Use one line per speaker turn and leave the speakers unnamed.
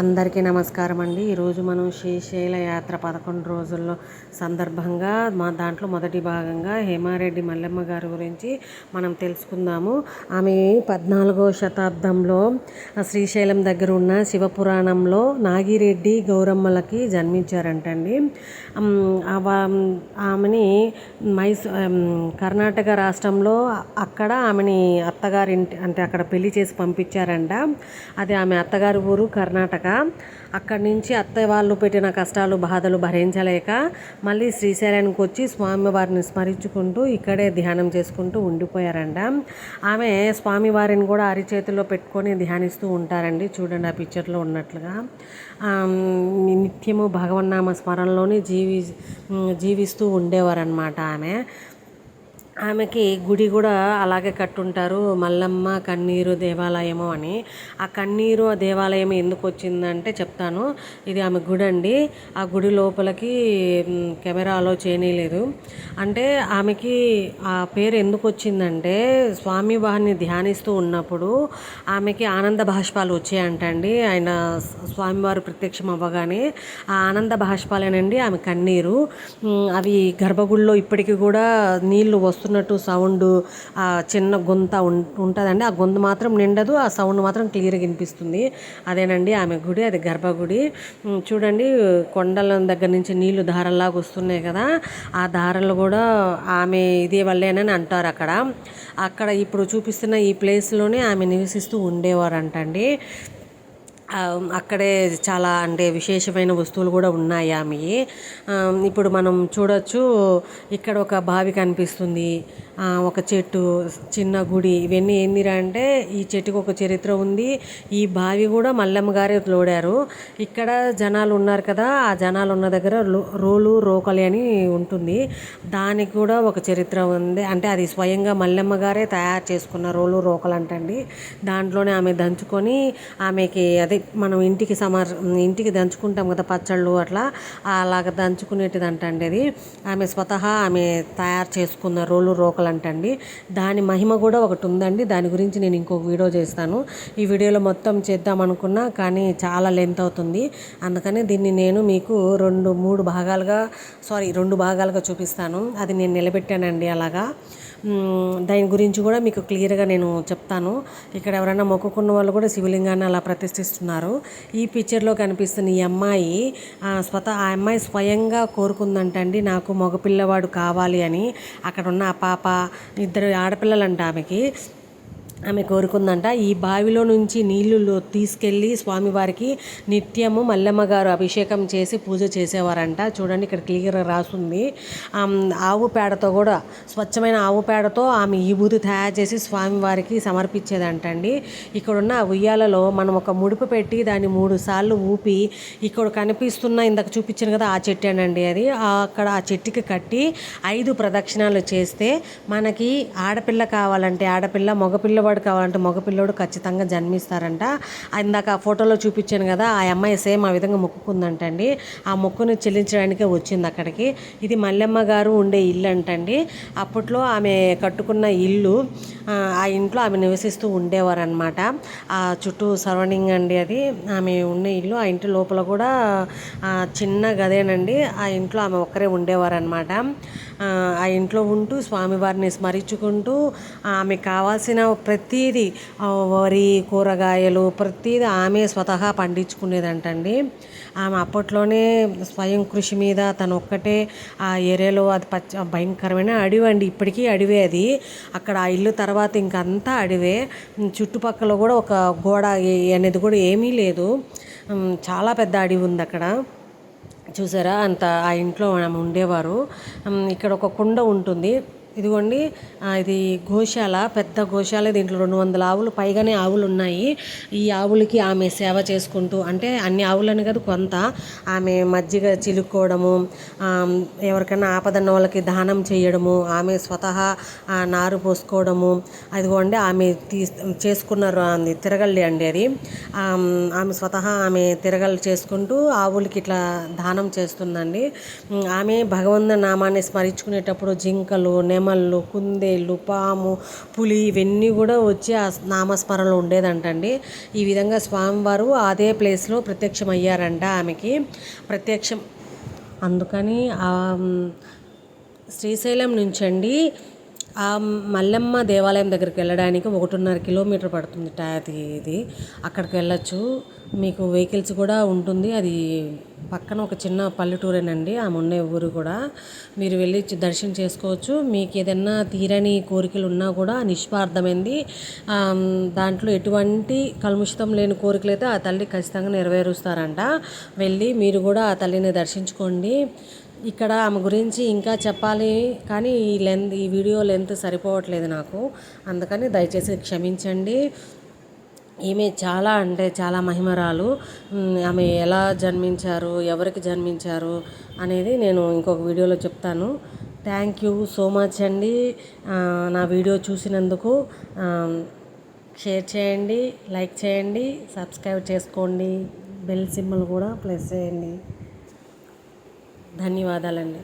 అందరికీ నమస్కారం అండి. ఈరోజు మనం శ్రీశైల యాత్ర 11 రోజుల్లో సందర్భంగా దాంట్లో మొదటి భాగంగా హేమారెడ్డి మల్లెమ్మ గారి గురించి మనం తెలుసుకుందాము. ఆమె 14వ శతాబ్దంలో శ్రీశైలం దగ్గర ఉన్న శివపురాణంలో నాగిరెడ్డి గౌరమ్మలకి జన్మించారంటండి. ఆమెని కర్ణాటక రాష్ట్రంలో అక్కడ ఆమెని అత్తగారింటి అంటే అక్కడ పెళ్లి చేసి పంపించారంట. అది ఆమె అత్తగారి ఊరు కర్ణాటక. అక్కడి నుంచి అత్తయ్య వాళ్ళు పెట్టిన కష్టాలు బాధలు భరించలేక మళ్ళీ శ్రీశైలానికి వచ్చి స్వామివారిని స్మరించుకుంటూ ఇక్కడే ధ్యానం చేసుకుంటూ ఉండిపోయారంట. ఆమె స్వామివారిని కూడా అరిచేతిలో పెట్టుకొని ధ్యానిస్తూ ఉంటారండి. చూడండి ఆ పిక్చర్లో ఉన్నట్లుగా నిత్యము భగవన్నామ స్మరణలోనే జీవిస్తూ ఉండేవారనమాట. ఆమెకి గుడి కూడా అలాగే కట్టుంటారు, మల్లమ్మ కన్నీరు దేవాలయము అని. ఆ కన్నీరు దేవాలయం ఎందుకు వచ్చిందంటే చెప్తాను. ఇది ఆమె గుడి అండి. ఆ గుడి లోపలికి కెమెరాలో చేయలేదు. అంటే ఆమెకి ఆ పేరు ఎందుకు వచ్చిందంటే స్వామివారిని ధ్యానిస్తూ ఉన్నప్పుడు ఆమెకి ఆనంద బాష్పాలు వచ్చాయంటండి. ఆయన స్వామివారు ప్రత్యక్షం అవ్వగానే ఆ ఆనంద బాష్పాలేనండి ఆమె కన్నీరు. అవి గర్భగుడిలో ఇప్పటికీ కూడా నీళ్లు వస్తున్నట్టు సౌండ్, ఆ చిన్న గొంత ఉంటుందండి. ఆ గొంతు మాత్రం నిండదు, ఆ సౌండ్ మాత్రం క్లియర్గా వినిపిస్తుంది. అదేనండి ఆమె గుడి, అది గర్భగుడి. చూడండి కొండల దగ్గర నుంచి నీళ్లు ధారల్లాగా వస్తున్నాయి కదా, ఆ ధారలు కూడా ఆమె ఇదే వల్లేనని అంటారు. అక్కడ ఇప్పుడు చూపిస్తున్న ఈ ప్లేస్లోనే ఆమె నివసిస్తూ ఉండేవారంటండి. అక్కడే చాలా అంటే విశేషమైన వస్తువులు కూడా ఉన్నాయి ఆమె. ఇప్పుడు మనం చూడొచ్చు, ఇక్కడ ఒక బావి కనిపిస్తుంది, ఒక చెట్టు, చిన్న గుడి. ఇవన్నీ ఏందిరా అంటే ఈ చెట్టుకు ఒక చరిత్ర ఉంది. ఈ బావి కూడా మల్లెమ్మ గారే తోడారు. ఇక్కడ జనాలు ఉన్నారు కదా, ఆ జనాలు ఉన్న దగ్గర రోకలి అని ఉంటుంది, దానికి కూడా ఒక చరిత్ర ఉంది. అంటే అది స్వయంగా మల్లెమ్మ గారే తయారు చేసుకున్న రోకలు అంటండి. దాంట్లోనే ఆమె దంచుకొని ఆమెకి అదే మనం ఇంటికి దంచుకుంటాం కదా పచ్చళ్ళు, అలాగ దంచుకునేటిది అంటండి. అది ఆమె స్వతహా ఆమె తయారు చేసుకున్న రోకలు అంటండి. దాని మహిమ కూడా ఒకటి ఉందండి. దాని గురించి నేను ఇంకొక వీడియో చేస్తాను. ఈ వీడియోలో మొత్తం చేద్దాం అనుకున్నా కానీ చాలా లెంత్ అవుతుంది. అందుకని దీన్ని నేను మీకు రెండు భాగాలుగా చూపిస్తాను. అది నేను నిలబెట్టానండి అలాగా. దాని గురించి కూడా మీకు క్లియర్గా నేను చెప్తాను. ఇక్కడ ఎవరైనా మొక్కుకున్న వాళ్ళు కూడా శివలింగాన్ని అలా ప్రతిష్ఠిస్తున్నారు. ఈ పిక్చర్లో కనిపిస్తున్న ఈ అమ్మాయి ఆ అమ్మాయి స్వయంగా కోరుకుందంటండి, నాకు మగపిల్లవాడు కావాలి అని. అక్కడ ఉన్న ఆ పాప, 2 ఆడపిల్లలంట ఆమె కోరుకుందంట. ఈ బావిలో నుంచి నీళ్లు తీసుకెళ్ళి స్వామివారికి నిత్యము మల్లెమ్మ గారు అభిషేకం చేసి పూజ చేసేవారంట. చూడండి ఇక్కడ క్లియర్గా రాసుంది. ఆవు పేడతో కూడా, స్వచ్ఛమైన ఆవు పేడతో ఆమె ఈ బూది తయారు చేసి స్వామివారికి సమర్పించేదంటండి. ఇక్కడున్న ఉయ్యాలలో మనం ఒక ముడుపు పెట్టి దాన్ని 3 సార్లు ఊపి, ఇక్కడ కనిపిస్తున్న ఇందాక చూపించాను కదా ఆ చెట్టేనండి అది, అక్కడ ఆ చెట్టుకి కట్టి 5 ప్రదక్షిణాలు చేస్తే మనకి ఆడపిల్ల కావాలంటే ఆడపిల్ల, మగపిల్లవాడు కావాలంటే మగపిల్లడు ఖచ్చితంగా జన్మిస్తారంట. ఇందాక ఆ ఫోటోలో చూపించాను కదా, ఆ అమ్మాయి సేమ్ ఆ విధంగా మొక్కుకుందంటండి. ఆ మొక్కుని చెల్లించడానికే వచ్చింది అక్కడికి. ఇది మల్లెమ్మ గారు ఉండే ఇల్లు అంటండి. అప్పట్లో ఆమె కట్టుకున్న ఇల్లు, ఆ ఇంట్లో ఆమె నివసిస్తూ ఉండేవారనమాట. ఆ చుట్టూ సరౌండింగ్ అండి అది ఆమె ఉన్న ఇల్లు. ఆ ఇంటి లోపల కూడా చిన్న గదేనండి. ఆ ఇంట్లో ఆమె ఒక్కరే ఉండేవారనమాట. ఆ ఇంట్లో ఉంటూ స్వామివారిని స్మరించుకుంటూ ఆమెకు కావాల్సిన ప్రతీది, వరి, కూరగాయలు ప్రతీది ఆమె స్వతహా పండించుకునేదంటండి. ఆమె అప్పట్లోనే స్వయం కృషి మీద తను ఒక్కటే ఆ ఏరియాలో, అది భయంకరమైన అడవి అండి, ఇప్పటికీ అడవే అది. అక్కడ ఆ ఇల్లు తర్వాత ఇంకంతా అడవే. చుట్టుపక్కల కూడా ఒక గోడ అనేది కూడా ఏమీ లేదు. చాలా పెద్ద అడవి ఉంది అక్కడ. చూసారా అంత ఆ ఇంట్లో ఆమె ఉండేవారు. ఇక్కడ ఒక కుండ ఉంటుంది, ఇదిగోండి. ఇది గోశాల, పెద్ద గోశాల. దీంట్లో 200 ఆవులు పైగానే ఆవులు ఉన్నాయి. ఈ ఆవులకి ఆమె సేవ చేసుకుంటూ, అంటే అన్ని ఆవులని కాదు, కొంత ఆమె మజ్జిగ చిలుక్కోవడము, ఎవరికైనా ఆపదన్న వాళ్ళకి దానం చేయడము, ఆమె స్వతహా నారు పోసుకోవడము. అదిగోండి ఆమె చేసుకున్నారు తిరగలి అండి అది. ఆమె స్వతహా ఆమె తిరగలు చేసుకుంటూ ఆవులకి ఇట్లా దానం చేస్తుందండి. ఆమె భగవంతుని నామాన్ని స్మరించుకునేటప్పుడు జింకలు, నెమళ్ళు, కుందేళ్ళు, పాము, పులి ఇవన్నీ కూడా వచ్చి ఆ నామస్మరణలో ఉండేదంటండి. ఈ విధంగా స్వామివారు అదే ప్లేస్లో ప్రత్యక్షమయ్యారంట ఆమెకి ప్రత్యక్షం. అందుకని శ్రీశైలం నుంచండి ఆ మల్లమ్మ దేవాలయం దగ్గరికి వెళ్ళడానికి 1.5 కిలోమీటర్ పడుతుంది ఇది. అక్కడికి వెళ్ళచ్చు. మీకు వెహికల్స్ కూడా ఉంటుంది. అది పక్కన ఒక చిన్న పల్లెటూరేనండి ఆమె ఉండే ఊరు కూడా. మీరు వెళ్ళి దర్శనం చేసుకోవచ్చు. మీకు ఏదైనా తీరని కోరికలు ఉన్నా కూడా నిస్వార్థమైంది, దాంట్లో ఎటువంటి కల్ముషితం లేని కోరికలు అయితే ఆ తల్లి ఖచ్చితంగా నెరవేరుస్తారంట. వెళ్ళి మీరు కూడా ఆ తల్లిని దర్శించుకోండి. ఇక్కడ ఆమె గురించి ఇంకా చెప్పాలి కానీ ఈ వీడియో లెంత్ సరిపోవట్లేదు నాకు, అందుకని దయచేసి క్షమించండి. ఈమె చాలా అంటే చాలా మహిమరాలు. ఆమె ఎలా జన్మించారు, ఎవరికి జన్మించారు అనేది నేను ఇంకొక వీడియోలో చెప్తాను. థ్యాంక్ యూ సో మచ్ అండి. నా వీడియో చూసినందుకు షేర్ చేయండి, లైక్ చేయండి, సబ్స్క్రైబ్ చేసుకోండి, బెల్ సింబల్ కూడా ప్రెస్ చేయండి. ధన్యవాదాలండి.